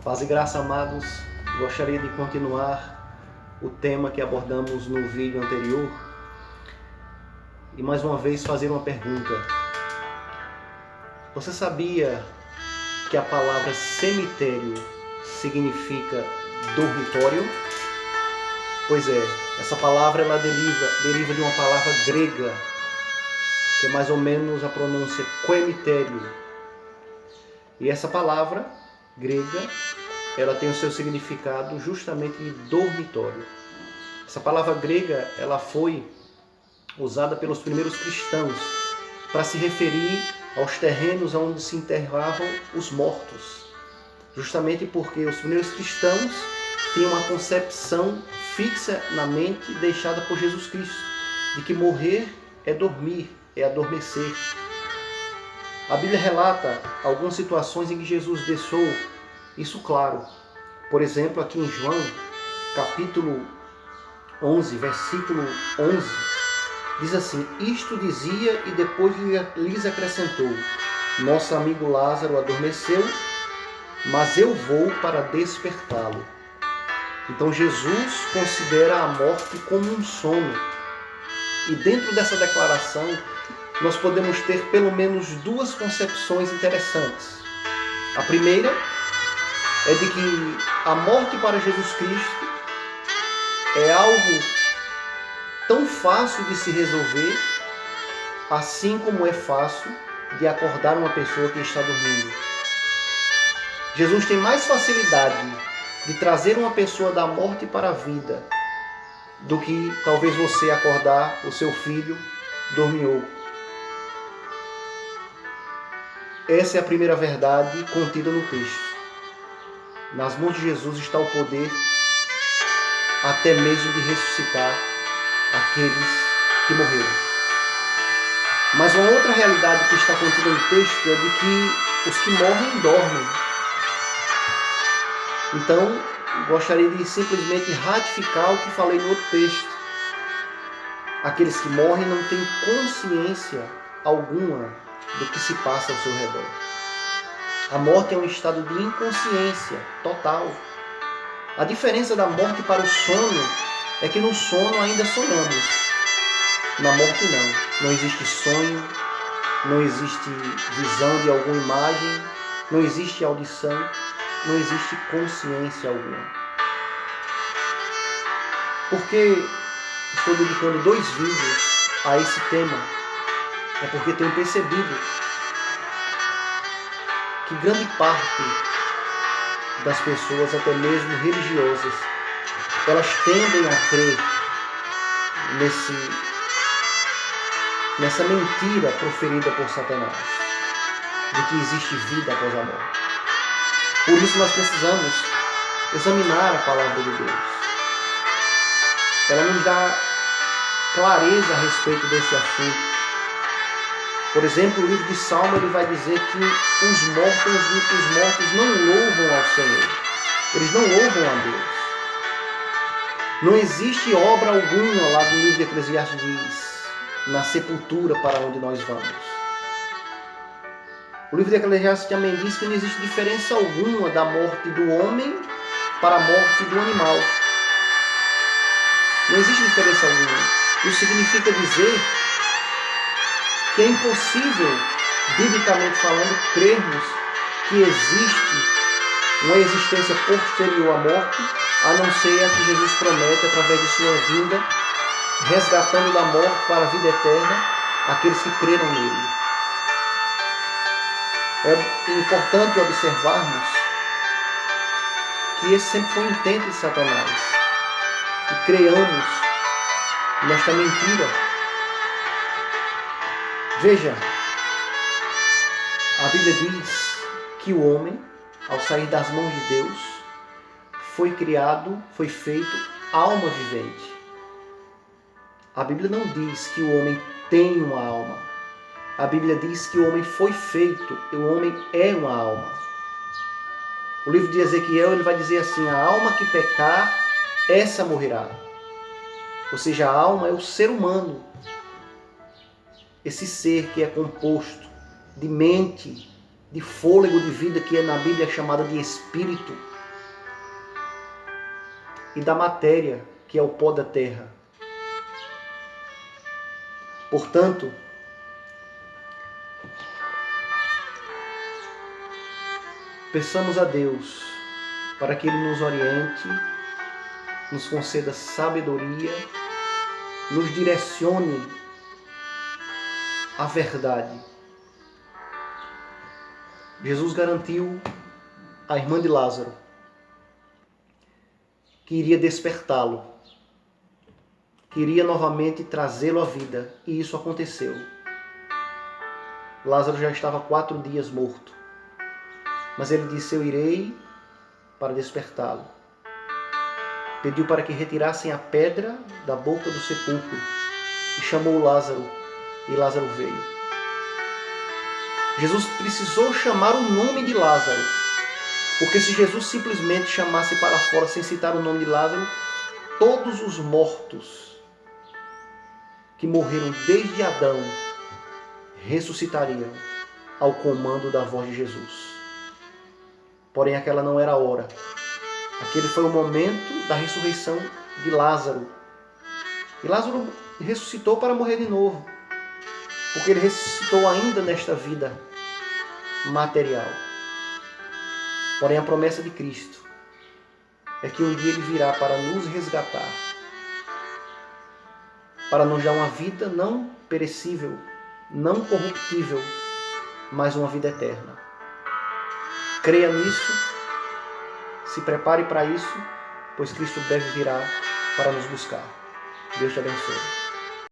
Paz e graça, amados. Gostaria de continuar o tema que abordamos no vídeo anterior e mais uma vez fazer uma pergunta. Você sabia que a palavra cemitério significa dormitório? Pois é, essa palavra ela deriva de uma palavra grega, que é mais ou menos a pronúncia quemitério. E essa palavra grega, ela tem o seu significado justamente de dormitório. Essa palavra grega, ela foi usada pelos primeiros cristãos para se referir aos terrenos onde se enterravam os mortos. Justamente porque os primeiros cristãos tinham uma concepção fixa na mente deixada por Jesus Cristo, de que morrer é dormir, é adormecer. A Bíblia relata algumas situações em que Jesus deixou isso claro. Por exemplo, aqui em João, capítulo 11, versículo 11, diz assim: Isto dizia e depois lhes acrescentou: Nosso amigo Lázaro adormeceu, mas eu vou para despertá-lo. Então Jesus considera a morte como um sono. E dentro dessa declaração, nós podemos ter pelo menos duas concepções interessantes. A primeira é de que a morte para Jesus Cristo é algo tão fácil de se resolver, assim como é fácil de acordar uma pessoa que está dormindo. Jesus tem mais facilidade de trazer uma pessoa da morte para a vida do que talvez você acordar o seu filho dorminhoco. Essa é a primeira verdade contida no texto. Nas mãos de Jesus está o poder até mesmo de ressuscitar aqueles que morreram. Mas uma outra realidade que está contida no texto é de que os que morrem dormem. Então, gostaria de simplesmente ratificar o que falei no outro texto. Aqueles que morrem não têm consciência alguma do que se passa ao seu redor. A morte é um estado de inconsciência total. A diferença da morte para o sono é que no sono ainda sonhamos. Na morte não. Não existe sonho, não existe visão de alguma imagem, não existe audição, não existe consciência alguma. Por que estou dedicando 2 vídeos a esse tema? É porque tenho percebido que grande parte das pessoas, até mesmo religiosas, elas tendem a crer nessa mentira proferida por Satanás, de que existe vida após a morte. Por isso nós precisamos examinar a palavra de Deus. Ela nos dá clareza a respeito desse assunto. Por exemplo, o livro de Salmo ele vai dizer que os mortos não louvam ao Senhor. Eles não louvam a Deus. Não existe obra alguma, lá no livro de Eclesiastes diz, na sepultura para onde nós vamos. O livro de Eclesiastes também diz que não existe diferença alguma da morte do homem para a morte do animal. Não existe diferença alguma. Isso significa dizer que é impossível, biblicamente falando, crermos que existe uma existência posterior à morte, a não ser a que Jesus promete através de sua vinda, resgatando da morte para a vida eterna aqueles que creram nele. É importante observarmos que esse sempre foi o intento de Satanás, que creiamos nesta mentira. Veja, a Bíblia diz que o homem, ao sair das mãos de Deus, foi feito alma vivente. A Bíblia não diz que o homem tem uma alma. A Bíblia diz que o homem foi feito, e o homem é uma alma. O livro de Ezequiel ele vai dizer assim: a alma que pecar, essa morrerá. Ou seja, a alma é o ser humano. Esse ser que é composto de mente, de fôlego de vida, que é na Bíblia chamada de espírito, e da matéria, que é o pó da terra. Portanto, peçamos a Deus para que Ele nos oriente, nos conceda sabedoria, nos direcione à verdade. Jesus garantiu à irmã de Lázaro que iria despertá-lo, que iria novamente trazê-lo à vida, e isso aconteceu. Lázaro já estava 4 dias morto, mas ele disse: eu irei para despertá-lo. Pediu para que retirassem a pedra da boca do sepulcro e chamou Lázaro, e Lázaro veio. Jesus precisou chamar o nome de Lázaro, porque se Jesus simplesmente chamasse para fora sem citar o nome de Lázaro, todos os mortos que morreram desde Adão ressuscitariam ao comando da voz de Jesus. Porém, aquela não era a hora. Aquele foi o momento da ressurreição de Lázaro. E Lázaro ressuscitou para morrer de novo, porque ele ressuscitou ainda nesta vida material. Porém, a promessa de Cristo é que um dia Ele virá para nos resgatar, para nos dar uma vida não perecível, não corruptível, mas uma vida eterna. Creia nisso, se prepare para isso, pois Cristo breve virá para nos buscar. Deus te abençoe.